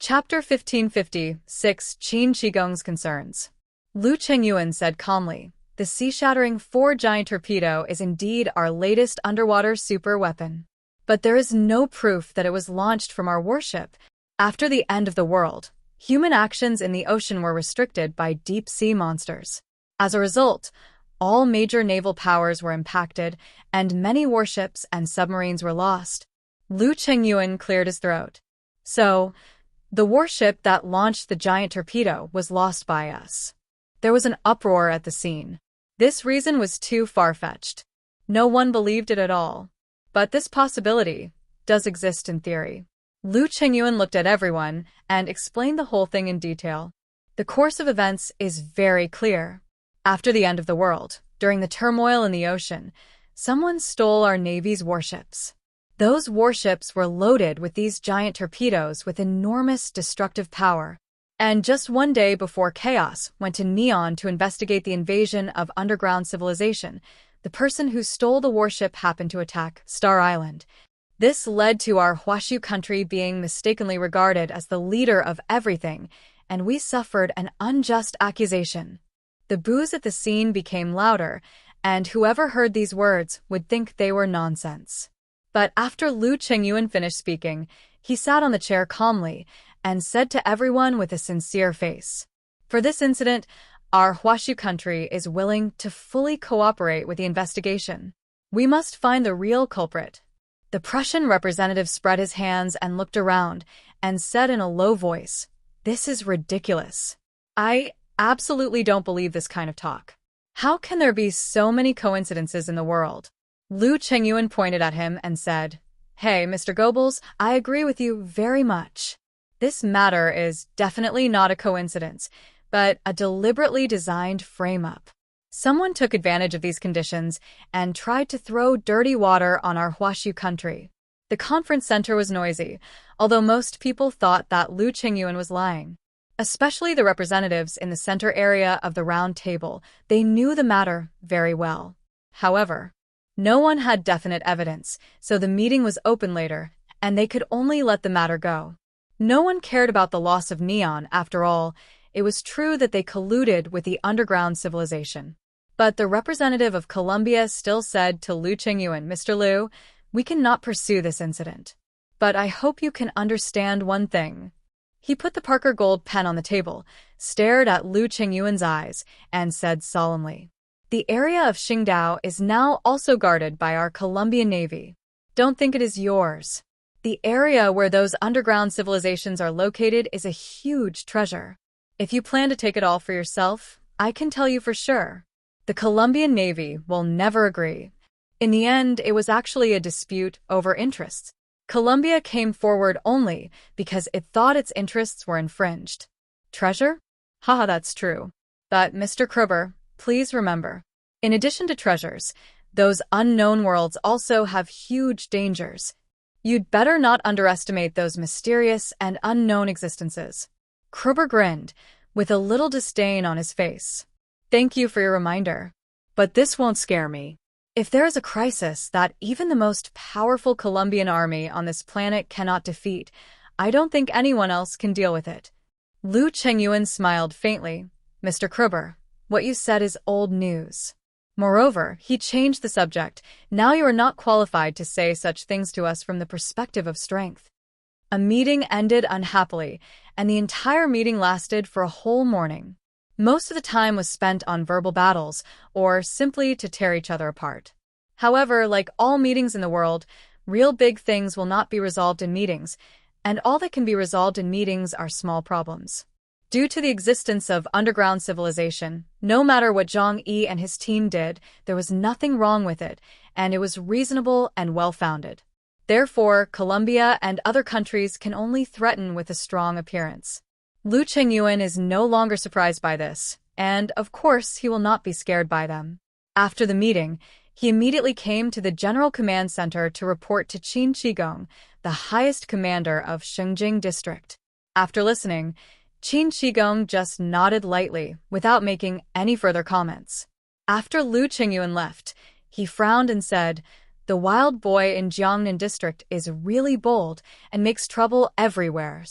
Chapter 1556 Qin Shigong's Concerns. Lu Chengyuan said calmly, "The sea-shattering four-giant torpedo is indeed our latest underwater super weapon. But there is no proof that it was launched from our warship. After the end of the world, human actions in the ocean were restricted by deep-sea monsters. As a result, all major naval powers were impacted, and many warships and submarines were lost." Lu Chengyuan cleared his throat. "So, the warship that launched the giant torpedo was lost by us." There was an uproar at the scene. This reason was too far-fetched. No one believed it at all. But this possibility does exist in theory. Lu Chengyuan looked at everyone and explained the whole thing in detail. The course of events is very clear. After the end of the world, during the turmoil in the ocean, someone stole our Navy's warships. Those warships were loaded with these giant torpedoes with enormous destructive power. And just one day before Chaos went to Neon to investigate the invasion of underground civilization, the person who stole the warship happened to attack Star Island. This led to our Huashu country being mistakenly regarded as the leader of everything, and we suffered an unjust accusation. The boos at the scene became louder, and whoever heard these words would think they were nonsense. But after Lu Chengyuan finished speaking, he sat on the chair calmly and said to everyone with a sincere face, "For this incident, our Huashu country is willing to fully cooperate with the investigation. We must find the real culprit." The Prussian representative spread his hands and looked around and said in a low voice, "This is ridiculous. I absolutely don't believe this kind of talk. How can there be so many coincidences in the world?" Lu Chengyuan pointed at him and said, "Hey, Mr. Goebbels, I agree with you very much. This matter is definitely not a coincidence, but a deliberately designed frame-up. Someone took advantage of these conditions and tried to throw dirty water on our Huashu country." The conference center was noisy, although most people thought that Lu Chengyuan was lying. Especially the representatives in the center area of the round table. They knew the matter very well. However, no one had definite evidence, so the meeting was open later, and they could only let the matter go. No one cared about the loss of Neon, after all. It was true that they colluded with the underground civilization. But the representative of Colombia still said to Lu Chengyuan, "Mr. Lu, we cannot pursue this incident. But I hope you can understand one thing." He put the Parker gold pen on the table, stared at Lu Chengyuan's eyes, and said solemnly, "The area of Qingdao is now also guarded by our Colombian Navy. Don't think it is yours. The area where those underground civilizations are located is a huge treasure. If you plan to take it all for yourself, I can tell you for sure, the Colombian Navy will never agree." In the end, it was actually a dispute over interests. Colombia came forward only because it thought its interests were infringed. Treasure? Haha, that's true. But, Mr. Kruber, please remember, in addition to treasures, those unknown worlds also have huge dangers. You'd better not underestimate those mysterious and unknown existences. Kruber grinned, with a little disdain on his face. "Thank you for your reminder. But this won't scare me. If there is a crisis that even the most powerful Colombian army on this planet cannot defeat, I don't think anyone else can deal with it." Lu Chengyuan smiled faintly. "Mr. Kruber, what you said is old news." Moreover, he changed the subject. "Now you are not qualified to say such things to us from the perspective of strength." A meeting ended unhappily, and the entire meeting lasted for a whole morning. Most of the time was spent on verbal battles, or simply to tear each other apart. However, like all meetings in the world, real big things will not be resolved in meetings, and all that can be resolved in meetings are small problems. Due to the existence of underground civilization, no matter what Jiang E and his team did, there was nothing wrong with it, and it was reasonable and well-founded. Therefore, Colombia and other countries can only threaten with a strong appearance. Lu Chengyuan is no longer surprised by this, and, of course, he will not be scared by them. After the meeting, he immediately came to the General Command Center to report to Qin Shigong, the highest commander of Shengjing District. After listening, Qin Shigong just nodded lightly, without making any further comments. After Lu Chengyuan left, he frowned and said, "The wild boy in Jiangnan District is really bold and makes trouble everywhere.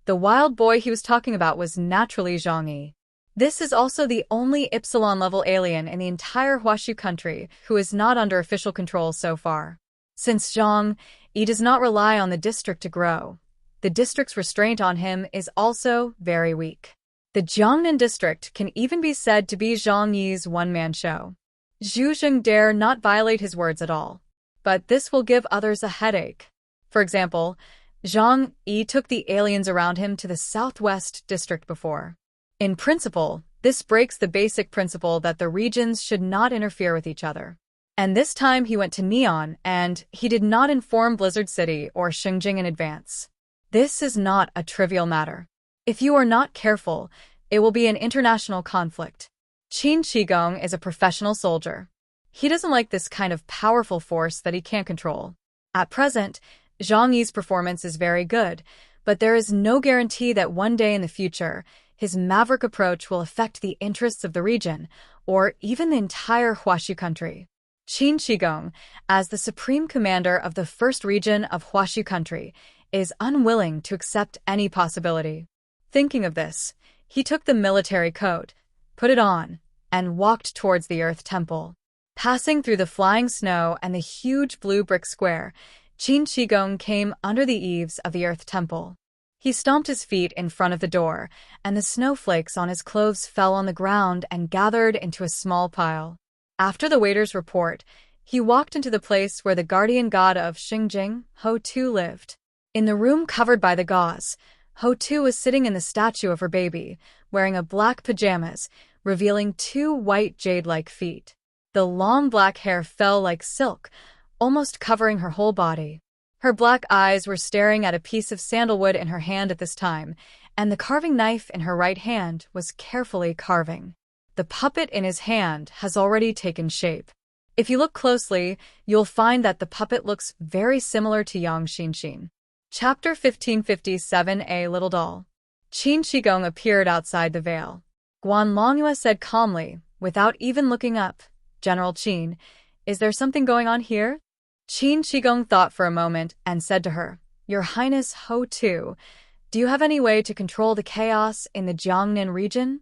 The wild boy he was talking about was naturally Jiang E. This is also the only Epsilon-level alien in the entire Huashu country who is not under official control so far. Since Jiang E does not rely on the district to grow, the district's restraint on him is also very weak. The Jiangnan district can even be said to be Jiang Yi's one-man show. Zhu Zheng dare not violate his words at all, but this will give others a headache. For example, Jiang E took the aliens around him to the southwest district before. In principle, this breaks the basic principle that the regions should not interfere with each other. And this time he went to Neon, and he did not inform Blizzard City or Xinjiang in advance. This is not a trivial matter. If you are not careful, it will be an international conflict. Qin Shigong is a professional soldier. He doesn't like this kind of powerful force that he can't control. At present, Jiang Yi's performance is very good, but there is no guarantee that one day in the future, his maverick approach will affect the interests of the region, or even the entire Huashu country. Qin Shigong, as the supreme commander of the first region of Huashu country, is unwilling to accept any possibility. Thinking of this, he took the military coat, put it on, and walked towards the Earth Temple. Passing through the flying snow and the huge blue brick square, Qin Shigong came under the eaves of the Earth Temple. He stomped his feet in front of the door, and the snowflakes on his clothes fell on the ground and gathered into a small pile. After the waiter's report, he walked into the place where the guardian god of Xinjiang, Hotu, lived. In the room covered by the gauze, Hotu was sitting in the statue of her baby, wearing a black pajamas, revealing 2 white jade-like feet. The long black hair fell like silk, almost covering her whole body. Her black eyes were staring at a piece of sandalwood in her hand at this time, and the carving knife in her right hand was carefully carving. The puppet in his hand has already taken shape. If you look closely, you'll find that the puppet looks very similar to Yang Xinshin. Chapter 1557. A Little Doll. Qin Shigong appeared outside the veil. Guan Longhua said calmly, without even looking up, "General Qin, is there something going on here?" Qin Shigong thought for a moment and said to her, "Your Highness Hotu, do you have any way to control the chaos in the Jiangnan region?"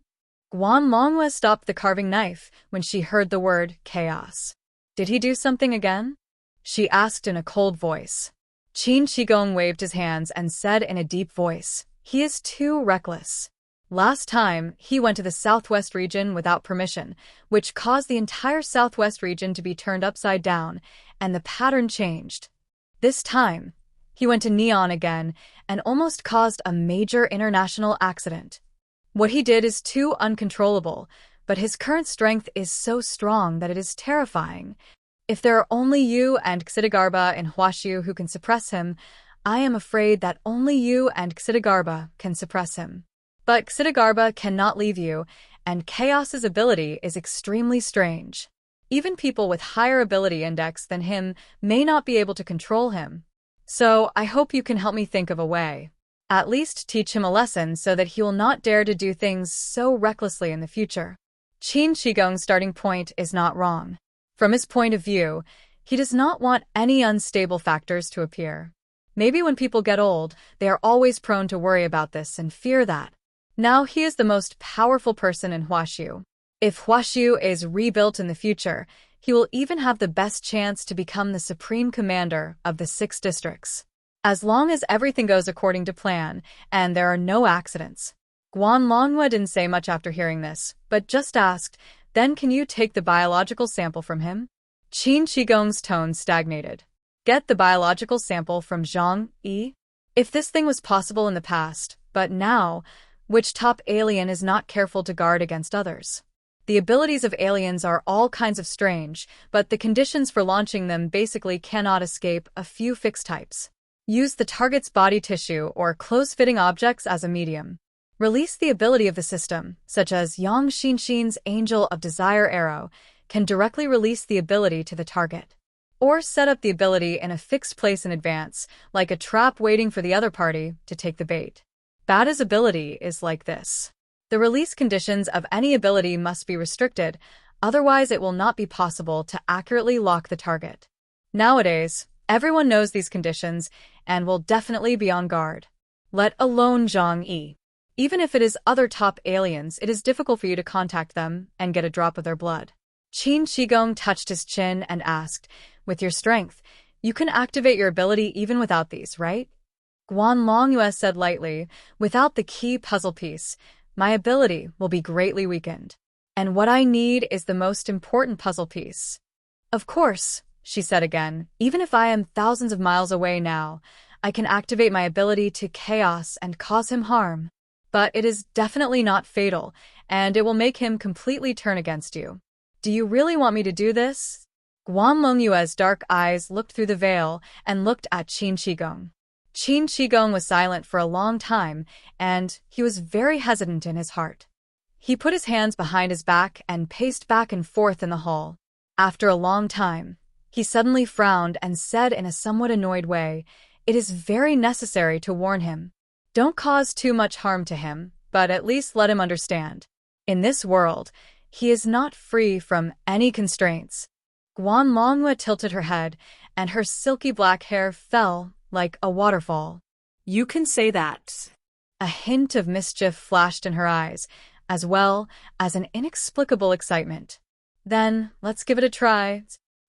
Guan Longhua stopped the carving knife when she heard the word chaos. "Did he do something again?" she asked in a cold voice. Qin Shigong waved his hands and said in a deep voice, "He is too reckless. Last time, he went to the southwest region without permission, which caused the entire southwest region to be turned upside down, and the pattern changed. This time, he went to Neon again and almost caused a major international accident. What he did is too uncontrollable, but his current strength is so strong that it is terrifying. If there are only you and Xidagarba in Huashu who can suppress him, I am afraid that only you and Xidagarba can suppress him. But Xidagarba cannot leave you, and Chaos's ability is extremely strange. Even people with higher ability index than him may not be able to control him. So I hope you can help me think of a way. At least teach him a lesson so that he will not dare to do things so recklessly in the future." Qin Shigong's starting point is not wrong. From his point of view, he does not want any unstable factors to appear. Maybe when people get old, they are always prone to worry about this and fear that. Now he is the most powerful person in Huashu. If Huashu is rebuilt in the future, he will even have the best chance to become the supreme commander of the 6 districts. As long as everything goes according to plan and there are no accidents. Guan Longhua didn't say much after hearing this, but just asked, "Then can you take the biological sample from him?" Qin Shigong's tone stagnated. Get the biological sample from Jiang E? If this thing was possible in the past, but now, which top alien is not careful to guard against others? The abilities of aliens are all kinds of strange, but the conditions for launching them basically cannot escape a few fixed types. Use the target's body tissue or close-fitting objects as a medium. Release the ability of the system, such as Yang Xinshin's Angel of Desire arrow, can directly release the ability to the target. Or set up the ability in a fixed place in advance, like a trap waiting for the other party to take the bait. Bada's ability is like this. The release conditions of any ability must be restricted, otherwise it will not be possible to accurately lock the target. Nowadays, everyone knows these conditions and will definitely be on guard. let alone Jiang E. Even if it is other top aliens, it is difficult for you to contact them and get a drop of their blood. Qin Shigong touched his chin and asked, with your strength, you can activate your ability even without these, right? Guan Longyue said lightly, without the key puzzle piece, my ability will be greatly weakened. And what I need is the most important puzzle piece. Of course, she said again, even if I am thousands of miles away now, I can activate my ability to chaos and cause him harm. But it is definitely not fatal, and it will make him completely turn against you. Do you really want me to do this? Guan Longyue's dark eyes looked through the veil and looked at Qin Shigong. Qin Shigong was silent for a long time, and he was very hesitant in his heart. He put his hands behind his back and paced back and forth in the hall. After a long time, he suddenly frowned and said in a somewhat annoyed way, it is very necessary to warn him. Don't cause too much harm to him, but at least let him understand. In this world, he is not free from any constraints. Guan Longyue tilted her head, and her silky black hair fell like a waterfall. You can say that. A hint of mischief flashed in her eyes, as well as an inexplicable excitement. Then, let's give it a try.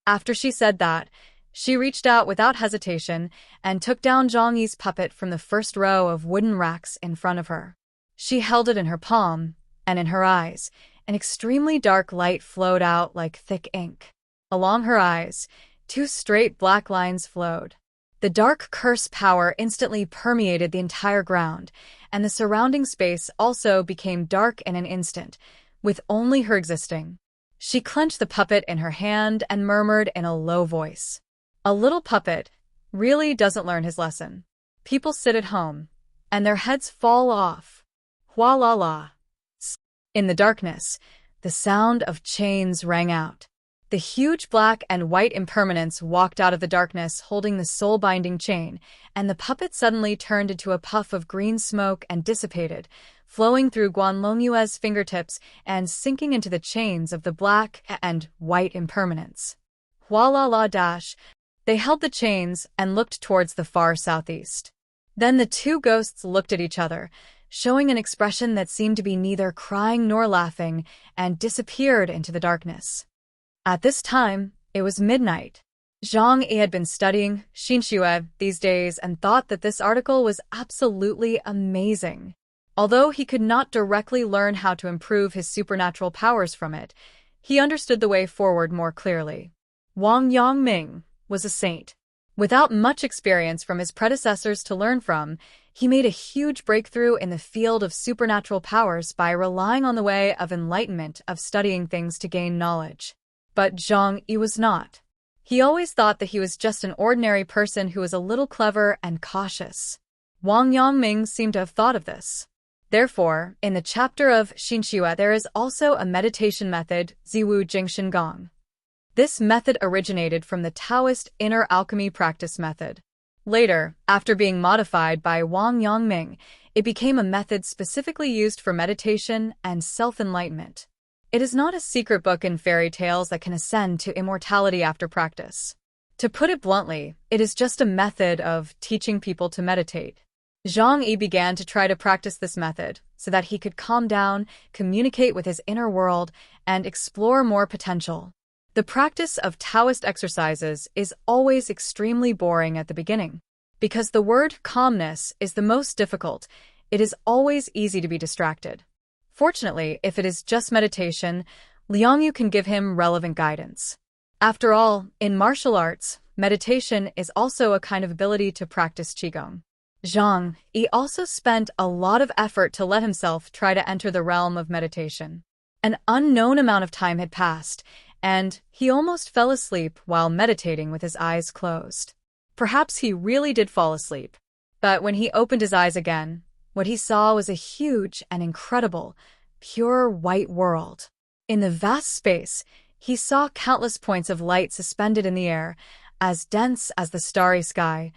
After she said that, she reached out without hesitation and took down Jiang E's puppet from the first row of wooden racks in front of her. She held it in her palm, and in her eyes, an extremely dark light flowed out like thick ink. Along her eyes, 2 straight black lines flowed. The dark curse power instantly permeated the entire ground, and the surrounding space also became dark in an instant, with only her existing. She clenched the puppet in her hand and murmured in a low voice. A little puppet really doesn't learn his lesson. People sit at home, and their heads fall off. Hua la la. In the darkness, the sound of chains rang out. The huge black and white impermanence walked out of the darkness holding the soul-binding chain, and the puppet suddenly turned into a puff of green smoke and dissipated, flowing through Guan Longyue's fingertips and sinking into the chains of the black and white impermanence. Hua la la dash. They held the chains and looked towards the far southeast. Then the 2 ghosts looked at each other, showing an expression that seemed to be neither crying nor laughing, and disappeared into the darkness. At this time, it was midnight. Jiang E had been studying Xinxue these days and thought that this article was absolutely amazing. Although he could not directly learn how to improve his supernatural powers from it, he understood the way forward more clearly. Wang Yangming was a saint. Without much experience from his predecessors to learn from, he made a huge breakthrough in the field of supernatural powers by relying on the way of enlightenment of studying things to gain knowledge. But Jiang E was not. He always thought that he was just an ordinary person who was a little clever and cautious. Wang Yangming seemed to have thought of this. Therefore, in the chapter of Xinxue there is also a meditation method, Ziwu Jingxin Gong. This method originated from the Taoist inner alchemy practice method. Later, after being modified by Wang Yangming, it became a method specifically used for meditation and self-enlightenment. It is not a secret book in fairy tales that can ascend to immortality after practice. To put it bluntly, it is just a method of teaching people to meditate. Jiang E began to try to practice this method so that he could calm down, communicate with his inner world, and explore more potential. The practice of Taoist exercises is always extremely boring at the beginning. Because the word calmness is the most difficult, it is always easy to be distracted. Fortunately, if it is just meditation, Liangyu can give him relevant guidance. After all, in martial arts, meditation is also a kind of ability to practice Qigong. Jiang E also spent a lot of effort to let himself try to enter the realm of meditation. An unknown amount of time had passed, and he almost fell asleep while meditating with his eyes closed. Perhaps he really did fall asleep. But when he opened his eyes again, what he saw was a huge and incredible, pure white world. In the vast space, he saw countless points of light suspended in the air, as dense as the starry sky,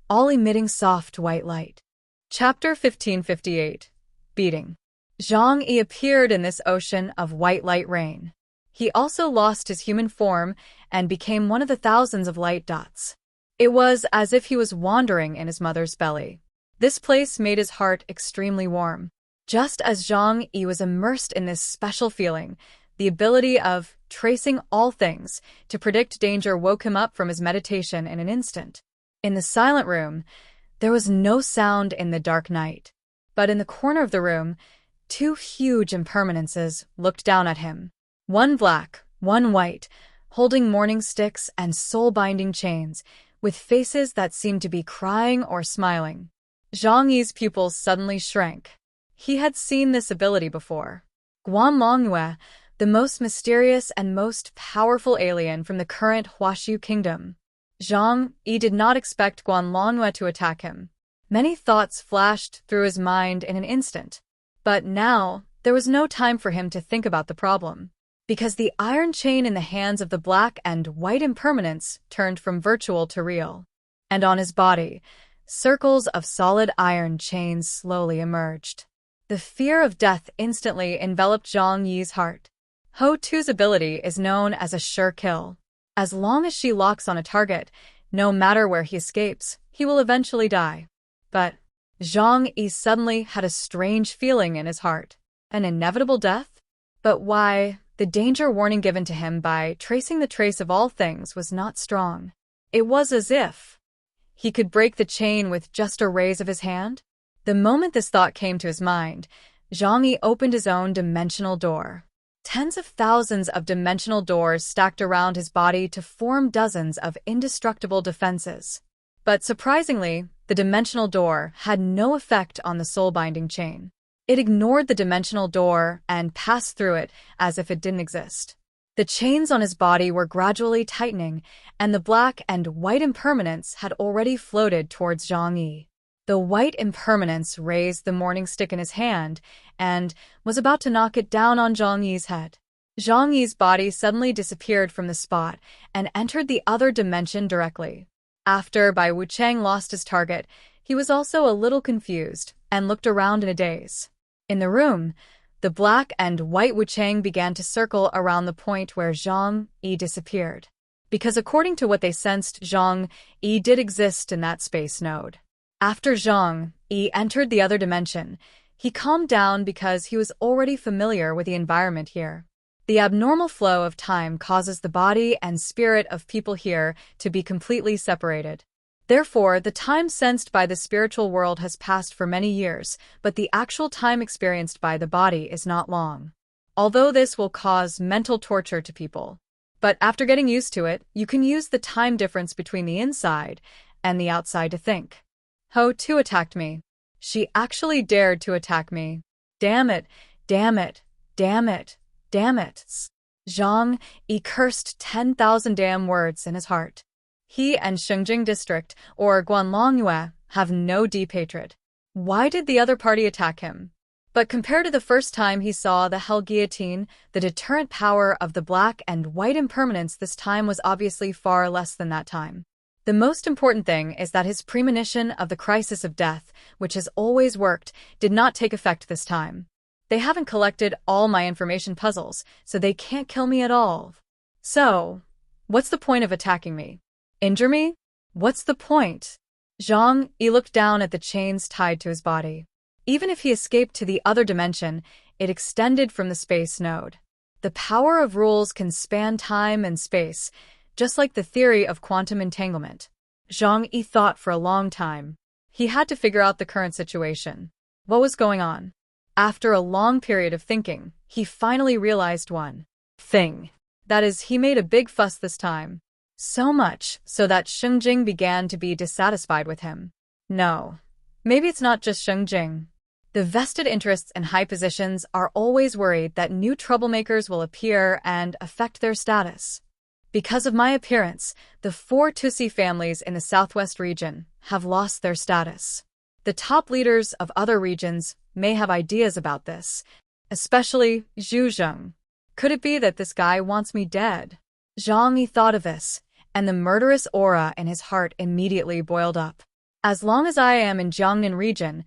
all emitting soft white light. Chapter 1558. Beating. Jiang E appeared in this ocean of white light rain. He also lost his human form and became one of the thousands of light dots. It was as if he was wandering in his mother's belly. This place made his heart extremely warm. Just as Jiang E was immersed in this special feeling, the ability of tracing all things to predict danger woke him up from his meditation in an instant. In the silent room, there was no sound in the dark night. But in the corner of the room, two huge impermanences looked down at him. One black, one white, holding mourning sticks and soul-binding chains, with faces that seemed to be crying or smiling. Jiang Yi's pupils suddenly shrank. He had seen this ability before. Manhwa, the most mysterious and most powerful alien from the current Huashu kingdom. Jiang E did not expect Manhwa to attack him. Many thoughts flashed through his mind in an instant. But now, there was no time for him to think about the problem. Because the iron chain in the hands of the black and white impermanence turned from virtual to real. And on his body, circles of solid iron chains slowly emerged. The fear of death instantly enveloped Jiang Yi's heart. Hotu's ability is known as a sure kill. As long as she locks on a target, no matter where he escapes, he will eventually die. But Jiang E suddenly had a strange feeling in his heart. An inevitable death? But why? The danger warning given to him by tracing the trace of all things was not strong. It was as if he could break the chain with just a raise of his hand. The moment this thought came to his mind, Jiang E opened his own dimensional door. Tens of thousands of dimensional doors stacked around his body to form dozens of indestructible defenses. But surprisingly, the dimensional door had no effect on the soul-binding chain. It ignored the dimensional door and passed through it as if it didn't exist. The chains on his body were gradually tightening, and the black and white impermanence had already floated towards Jiang E. The white impermanence raised the mourning stick in his hand and was about to knock it down on Jiang Yi's head. Jiang Yi's body suddenly disappeared from the spot and entered the other dimension directly. After Bai Wuchang lost his target, he was also a little confused and looked around in a daze. In the room, the black and white Wuchang began to circle around the point where Jiang E disappeared. Because according to what they sensed, Jiang E did exist in that space node. After Jiang E entered the other dimension, he calmed down because he was already familiar with the environment here. The abnormal flow of time causes the body and spirit of people here to be completely separated. Therefore, the time sensed by the spiritual world has passed for many years, but the actual time experienced by the body is not long. Although this will cause mental torture to people. But after getting used to it, you can use the time difference between the inside and the outside to think. Hotu attacked me. She actually dared to attack me. Damn it, damn it, damn it, damn it. Jiang E cursed 10,000 damn words in his heart. He and Shengjing District, or Guanlongyue, have no deep hatred. Why did the other party attack him? But compared to the first time he saw the Hell Guillotine, the deterrent power of the black and white impermanence this time was obviously far less than that time. The most important thing is that his premonition of the crisis of death, which has always worked, did not take effect this time. They haven't collected all my information puzzles, so they can't kill me at all. So, what's the point of attacking me? Injure me? What's the point? Jiang E looked down at the chains tied to his body. Even if he escaped to the other dimension, it extended from the space node. The power of rules can span time and space, just like the theory of quantum entanglement. Jiang E thought for a long time. He had to figure out the current situation. What was going on? After a long period of thinking, he finally realized one thing. That is, he made a big fuss this time. So much so that Shengjing began to be dissatisfied with him. No, maybe it's not just Shengjing. The vested interests in high positions are always worried that new troublemakers will appear and affect their status. Because of my appearance, the 4 Tusi families in the southwest region have lost their status. The top leaders of other regions may have ideas about this, especially Zhu Zheng. Could it be that this guy wants me dead? Jiang E thought of this, and the murderous aura in his heart immediately boiled up. As long as I am in Jiangnan region,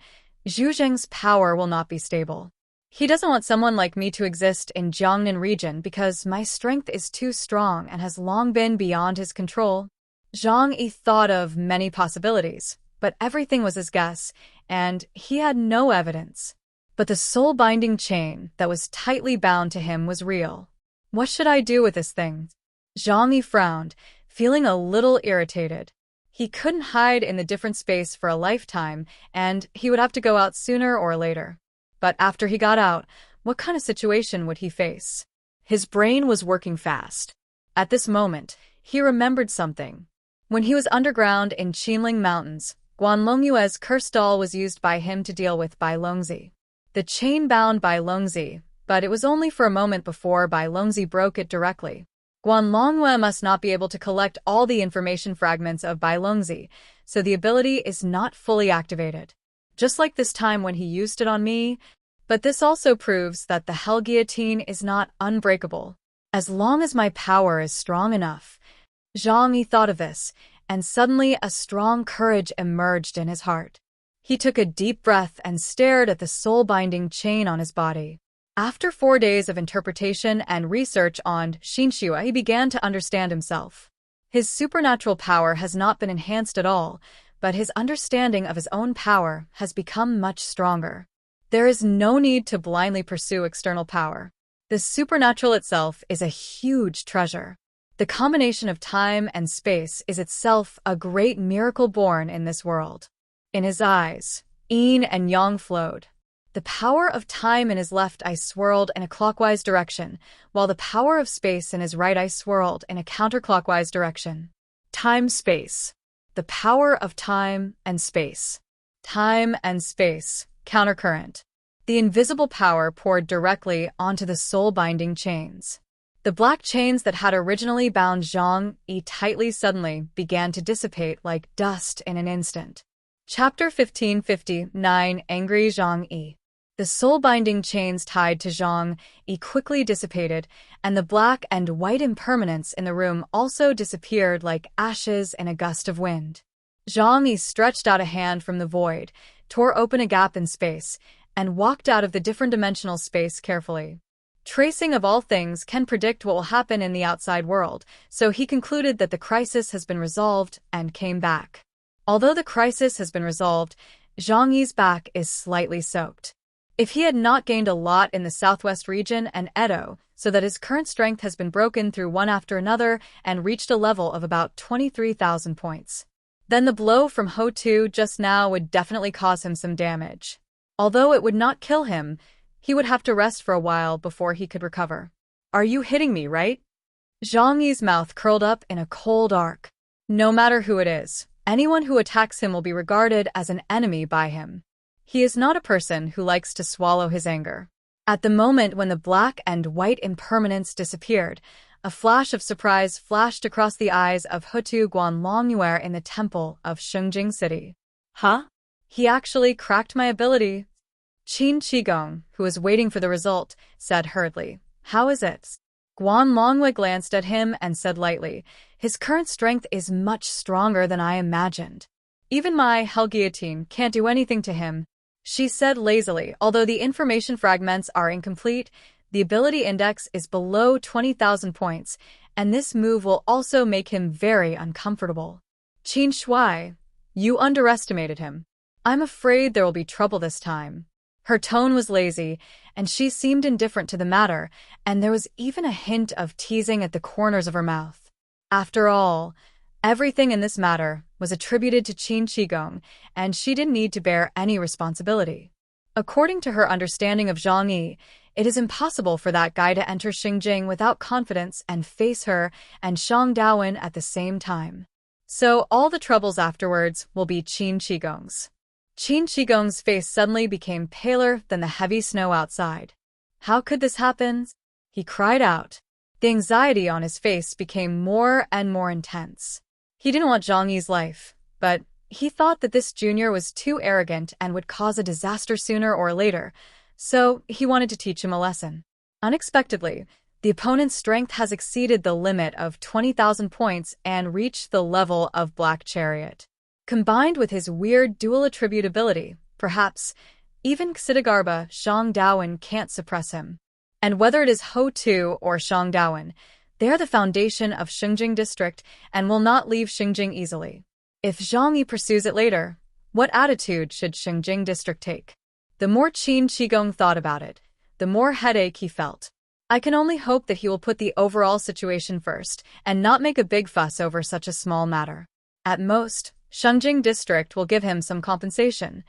Zhu Zheng's power will not be stable. He doesn't want someone like me to exist in Jiangnan region because my strength is too strong and has long been beyond his control. Jiang E thought of many possibilities, but everything was his guess, and he had no evidence. But the soul-binding chain that was tightly bound to him was real. What should I do with this thing? Jiang E frowned, feeling a little irritated. He couldn't hide in the different space for a lifetime, and he would have to go out sooner or later. But after he got out, what kind of situation would he face? His brain was working fast. At this moment, he remembered something. When he was underground in Qinling Mountains, Guanlongyue's cursed doll was used by him to deal with Bai Longzi. The chain bound Bai Longzi, but it was only for a moment before Bai Longzi broke it directly. Guanlongyue must not be able to collect all the information fragments of Bai Longzi, so the ability is not fully activated. Just like this time when he used it on me, but this also proves that the Hell Guillotine is not unbreakable. As long as my power is strong enough. Jiang E thought of this, and suddenly a strong courage emerged in his heart. He took a deep breath and stared at the soul-binding chain on his body. After 4 days of interpretation and research on Xinxue, he began to understand himself. His supernatural power has not been enhanced at all, but his understanding of his own power has become much stronger. There is no need to blindly pursue external power. The supernatural itself is a huge treasure. The combination of time and space is itself a great miracle born in this world. In his eyes, yin and yang flowed. The power of time in his left eye swirled in a clockwise direction, while the power of space in his right eye swirled in a counterclockwise direction. Time-space. The power of time and space. Time and space. Countercurrent. The invisible power poured directly onto the soul-binding chains. The black chains that had originally bound Jiang E tightly suddenly began to dissipate like dust in an instant. Chapter 1559 Angry Jiang E. The soul-binding chains tied to Jiang E quickly dissipated, and the black and white impermanence in the room also disappeared like ashes in a gust of wind. Jiang E stretched out a hand from the void, tore open a gap in space, and walked out of the different dimensional space carefully. Tracing of all things can predict what will happen in the outside world, so he concluded that the crisis has been resolved and came back. Although the crisis has been resolved, Jiang E's back is slightly soaked. If he had not gained a lot in the southwest region and Edo, so that his current strength has been broken through one after another and reached a level of about 23,000 points, then the blow from Hotu just now would definitely cause him some damage. Although it would not kill him, he would have to rest for a while before he could recover. Are you hitting me, right? Jiang E's mouth curled up in a cold arc. No matter who it is, anyone who attacks him will be regarded as an enemy by him. He is not a person who likes to swallow his anger. At the moment when the black and white impermanence disappeared, a flash of surprise flashed across the eyes of Hotu Guanlongyue in the temple of Shengjing City. Huh? He actually cracked my ability. Qin Qigong, who was waiting for the result, said hurriedly, "How is it?" Guanlongyue glanced at him and said lightly, "His current strength is much stronger than I imagined. Even my Hell Guillotine can't do anything to him." She said lazily, although the information fragments are incomplete, the ability index is below 20,000 points, and this move will also make him very uncomfortable. Qin Shui, you underestimated him. I'm afraid there will be trouble this time. Her tone was lazy, and she seemed indifferent to the matter, and there was even a hint of teasing at the corners of her mouth. After all, everything in this matter was attributed to Qin Qigong, and she didn't need to bear any responsibility. According to her understanding of Jiang E, it is impossible for that guy to enter Xingjing without confidence and face her and Shang Dawen at the same time. So all the troubles afterwards will be Qin Qigong's. Qin Qigong's face suddenly became paler than the heavy snow outside. How could this happen? He cried out. The anxiety on his face became more and more intense. He didn't want Jiang E's life, but he thought that this junior was too arrogant and would cause a disaster sooner or later, so he wanted to teach him a lesson. Unexpectedly, the opponent's strength has exceeded the limit of 20,000 points and reached the level of Black Chariot. Combined with his weird dual attribute ability, perhaps even Xidagarba Shang Dawen can't suppress him. And whether it is Hotu or Shang Dawen, they are the foundation of Xingjing district and will not leave Xingjing easily. If Jiang E pursues it later, What attitude should Shengjing district take? The more Qin Shigong thought about it, the more headache he felt. I can only hope that he will put the overall situation first and not make a big fuss over such a small matter. At most, Shengjing district will give him some compensation.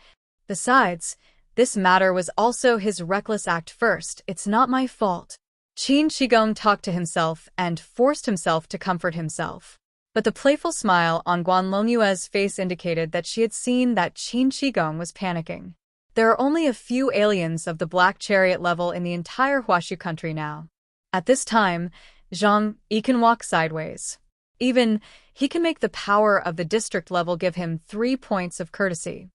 Besides, this matter was also his reckless act first. It's not my fault. Qin Shigong talked to himself and forced himself to comfort himself. But the playful smile on Guan Longyue's face indicated that she had seen that Qin Shigong was panicking. There are only a few aliens of the Black Chariot level in the entire Huashu country now. At this time, Jiang E can walk sideways. Even, he can make the power of the district level give him 3 points of courtesy.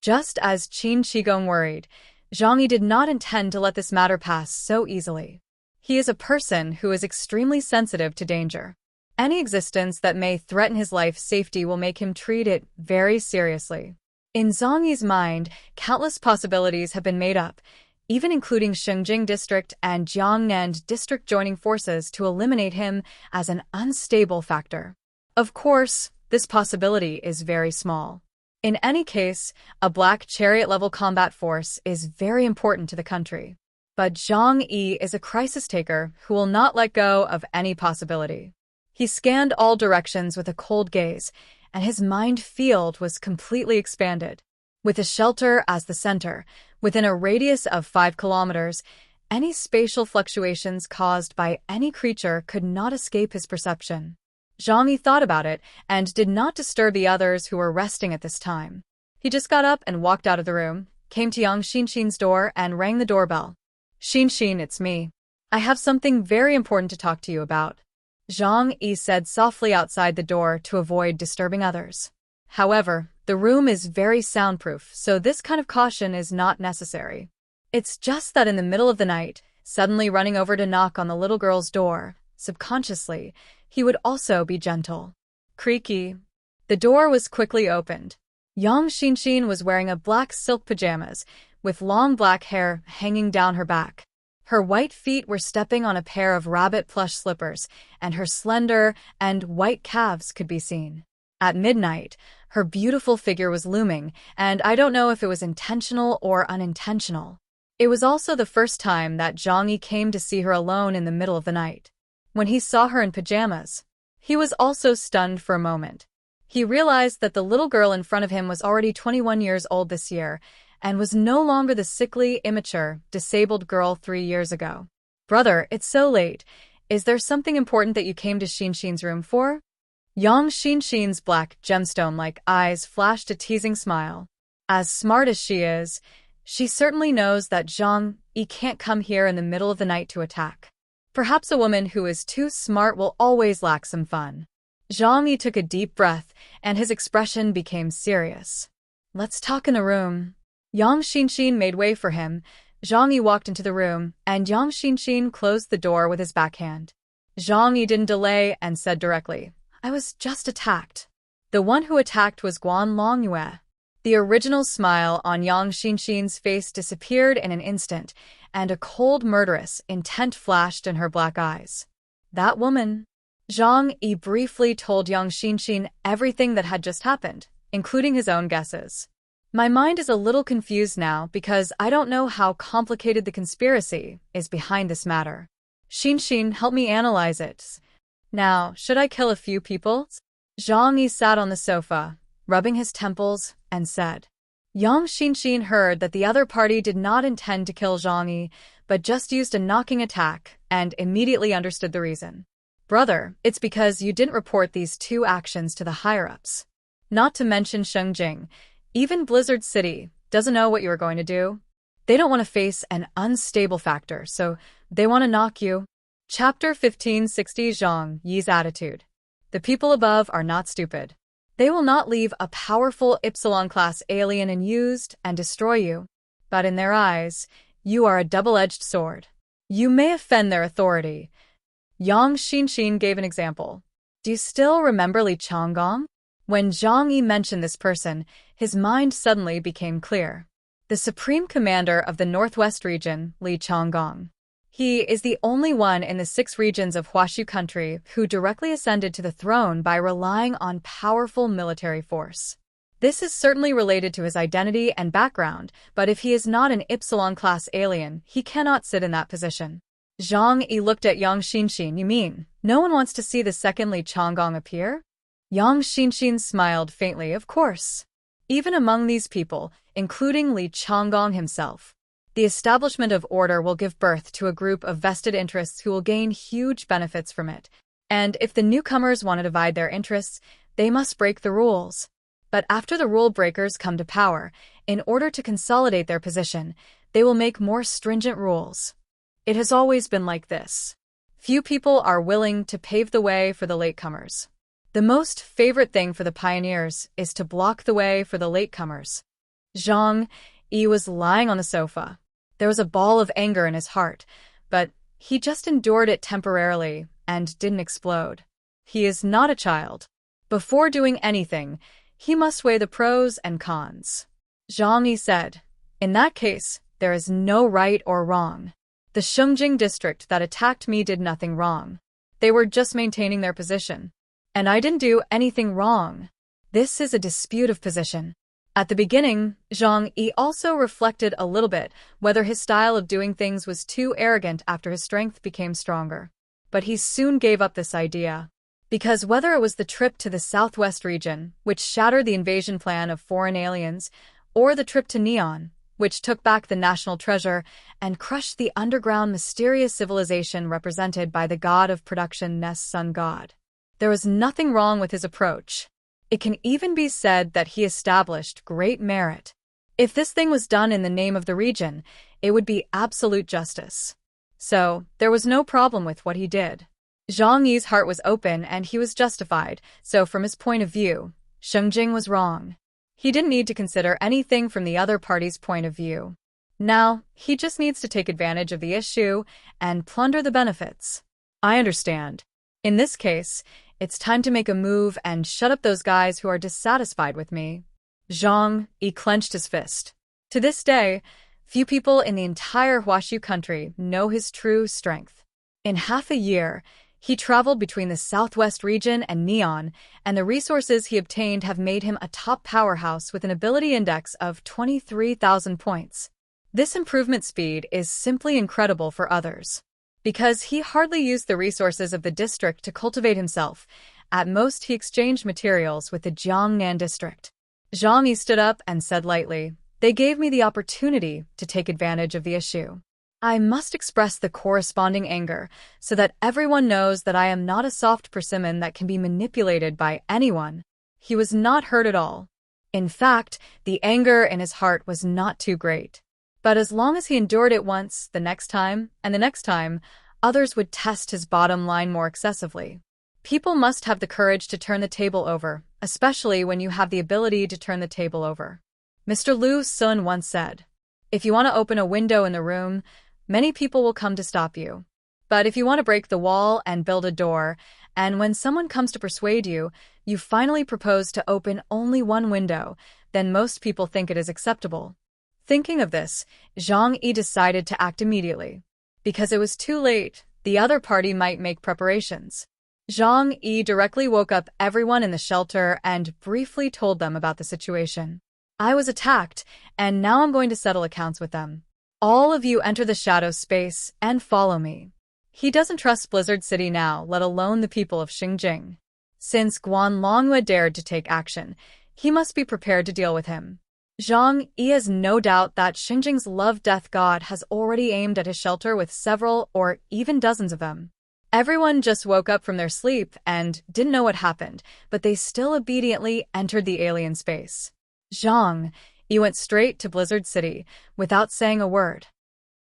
Just as Qin Shigong worried, Jiang E did not intend to let this matter pass so easily. He is a person who is extremely sensitive to danger. Any existence that may threaten his life safety will make him treat it very seriously. In Jiang E's mind, countless possibilities have been made up, even including Shengjing district and Jiangnan district joining forces to eliminate him as an unstable factor. Of course, this possibility is very small. In any case, a Black Chariot-level combat force is very important to the country. But Jiang E is a crisis taker who will not let go of any possibility. He scanned all directions with a cold gaze, and his mind field was completely expanded. With a shelter as the center, within a radius of 5 kilometers, any spatial fluctuations caused by any creature could not escape his perception. Jiang E thought about it and did not disturb the others who were resting at this time. He just got up and walked out of the room, came to Yang Xinxin's door and rang the doorbell. "Xinxin, it's me. I have something very important to talk to you about," Jiang E said softly outside the door to avoid disturbing others. However, the room is very soundproof, so this kind of caution is not necessary. It's just that in the middle of the night, suddenly running over to knock on the little girl's door, subconsciously, he would also be gentle. Creaky. The door was quickly opened. Yang Xinxin was wearing a black silk pajamas, with long black hair hanging down her back. Her white feet were stepping on a pair of rabbit plush slippers, and her slender and white calves could be seen. At midnight, her beautiful figure was looming, and I don't know if it was intentional or unintentional. It was also the first time that Jiang E came to see her alone in the middle of the night. When he saw her in pajamas, he was also stunned for a moment. He realized that the little girl in front of him was already 21 years old this year, and was no longer the sickly, immature, disabled girl 3 years ago. "Brother, it's so late. Is there something important that you came to Xinxin's room for?" Yang Xinxin's black, gemstone-like eyes flashed a teasing smile. As smart as she is, she certainly knows that Jiang E can't come here in the middle of the night to attack. Perhaps a woman who is too smart will always lack some fun. Jiang E took a deep breath, and his expression became serious. "Let's talk in the room." Yang Xinxin made way for him. Jiang E walked into the room, and Yang Xinxin closed the door with his backhand. Jiang E didn't delay and said directly, "I was just attacked." The one who attacked was Guan Longyue. The original smile on Yang Xinxin's face disappeared in an instant, and a cold, murderous intent flashed in her black eyes. "That woman." Jiang E briefly told Yang Xinxin everything that had just happened, including his own guesses. "My mind is a little confused now because I don't know how complicated the conspiracy is behind this matter. Xinxin, help me analyze it. Now, should I kill a few people?" Jiang E sat on the sofa, rubbing his temples, and said. Yang Xinxin heard that the other party did not intend to kill Jiang E, but just used a knocking attack, and immediately understood the reason. "Brother, it's because you didn't report these 2 actions to the higher-ups. Not to mention Shengjing. Even Blizzard City doesn't know what you are going to do. They don't want to face an unstable factor, so they want to knock you." Chapter 1560 Jiang Yi's attitude. The people above are not stupid. They will not leave a powerful Epsilon-class alien unused and destroy you. But in their eyes, you are a double-edged sword. You may offend their authority. Yang Xinxin gave an example. "Do you still remember Li Changgong?" When Jiang E mentioned this person, his mind suddenly became clear. The supreme commander of the Northwest region, Li Changgong. He is the only one in the 6 regions of Huashu country who directly ascended to the throne by relying on powerful military force. This is certainly related to his identity and background, but if he is not an Epsilon-class alien, he cannot sit in that position. Jiang E looked at Yang Xinxin. You mean, no one wants to see the second Li Changgong appear? Yang Xinxin smiled faintly. Of course. Even among these people, including Li Changgong himself, the establishment of order will give birth to a group of vested interests who will gain huge benefits from it. And if the newcomers want to divide their interests, they must break the rules. But after the rule breakers come to power, in order to consolidate their position, they will make more stringent rules. It has always been like this. Few people are willing to pave the way for the latecomers. The most favorite thing for the pioneers is to block the way for the latecomers. Jiang E was lying on the sofa. There was a ball of anger in his heart, but he just endured it temporarily and didn't explode. He is not a child. Before doing anything, he must weigh the pros and cons. Jiang E said, "In that case, there is no right or wrong. The Shengjing district that attacked me did nothing wrong. They were just maintaining their position. And I didn't do anything wrong. This is a dispute of position." At the beginning, Jiang E also reflected a little bit whether his style of doing things was too arrogant after his strength became stronger. But he soon gave up this idea. Because whether it was the trip to the southwest region, which shattered the invasion plan of foreign aliens, or the trip to Neon, which took back the national treasure and crushed the underground mysterious civilization represented by the god of production Nash sun god, there was nothing wrong with his approach. It can even be said that he established great merit. If this thing was done in the name of the region, it would be absolute justice. So, there was no problem with what he did. Jiang Yi's heart was open and he was justified, so from his point of view, Shengjing was wrong. He didn't need to consider anything from the other party's point of view. Now, he just needs to take advantage of the issue and plunder the benefits. I understand. In this case, it's time to make a move and shut up those guys who are dissatisfied with me. Jiang E clenched his fist. To this day, few people in the entire Huashu country know his true strength. In half a year, he traveled between the southwest region and Neon, and the resources he obtained have made him a top powerhouse with an ability index of 23,000 points. This improvement speed is simply incredible for others. Because he hardly used the resources of the district to cultivate himself, at most he exchanged materials with the Jiangnan district. Jiang E stood up and said lightly, "They gave me the opportunity to take advantage of the issue. I must express the corresponding anger so that everyone knows that I am not a soft persimmon that can be manipulated by anyone." He was not hurt at all. In fact, the anger in his heart was not too great. But as long as he endured it once, the next time, and the next time, others would test his bottom line more excessively. People must have the courage to turn the table over, especially when you have the ability to turn the table over. Mr. Lu Sun once said, "If you want to open a window in the room, many people will come to stop you. But if you want to break the wall and build a door, and when someone comes to persuade you, you finally propose to open only one window, then most people think it is acceptable." Thinking of this, Jiang E decided to act immediately. Because it was too late, the other party might make preparations. Jiang E directly woke up everyone in the shelter and briefly told them about the situation. "I was attacked, and now I'm going to settle accounts with them. All of you enter the shadow space and follow me." He doesn't trust Blizzard City now, let alone the people of Shengjing. Since Guan Longhua dared to take action, he must be prepared to deal with him. Jiang E has no doubt that Shengjing's love-death god has already aimed at his shelter with several or even dozens of them. Everyone just woke up from their sleep and didn't know what happened, but they still obediently entered the alien space. Jiang E went straight to Blizzard City without saying a word.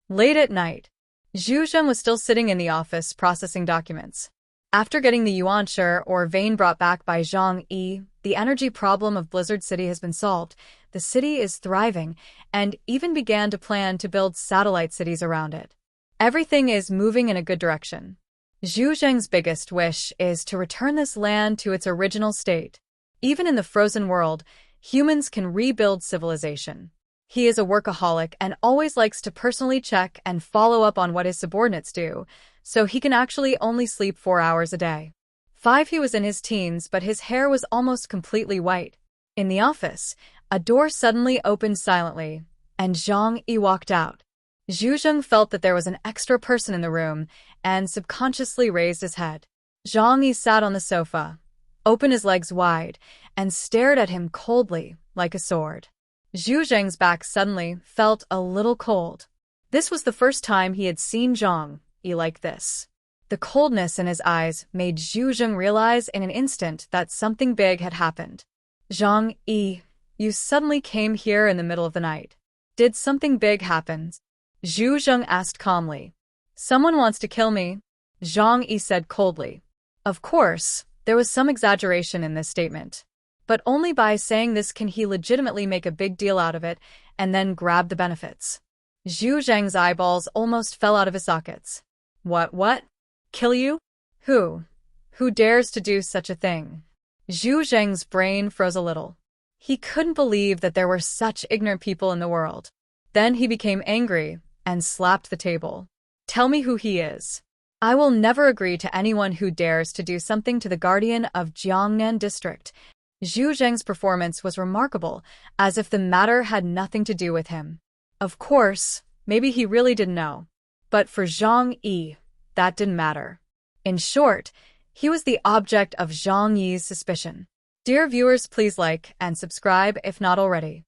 Late at night, Zhu Zhen was still sitting in the office processing documents. After getting the yuanshi or vein brought back by Jiang E, the energy problem of Blizzard City has been solved. The city is thriving, and even began to plan to build satellite cities around it. Everything is moving in a good direction. Zhu Zheng's biggest wish is to return this land to its original state. Even in the frozen world, humans can rebuild civilization. He is a workaholic and always likes to personally check and follow up on what his subordinates do, so he can actually only sleep 4 hours a day. He was in his teens, but his hair was almost completely white. In the office, a door suddenly opened silently, and Jiang E walked out. Zhu Zheng felt that there was an extra person in the room and subconsciously raised his head. Jiang E sat on the sofa, opened his legs wide, and stared at him coldly, like a sword. Zhu Zheng's back suddenly felt a little cold. This was the first time he had seen Jiang E like this. The coldness in his eyes made Zhu Zheng realize in an instant that something big had happened. Jiang E, you suddenly came here in the middle of the night. Did something big happen? Zhu Zheng asked calmly. Someone wants to kill me, Jiang E said coldly. Of course, there was some exaggeration in this statement. But only by saying this can he legitimately make a big deal out of it and then grab the benefits. Zhu Zheng's eyeballs almost fell out of his sockets. What? Kill you? Who? Who dares to do such a thing? Zhu Zheng's brain froze a little. He couldn't believe that there were such ignorant people in the world. Then he became angry and slapped the table. Tell me who he is. I will never agree to anyone who dares to do something to the guardian of Jiangnan district. Zhu Zheng's performance was remarkable, as if the matter had nothing to do with him. Of course, maybe he really didn't know. But for Jiang E, that didn't matter. In short, he was the object of Jiang Yi's suspicion. Dear viewers, please like and subscribe if not already.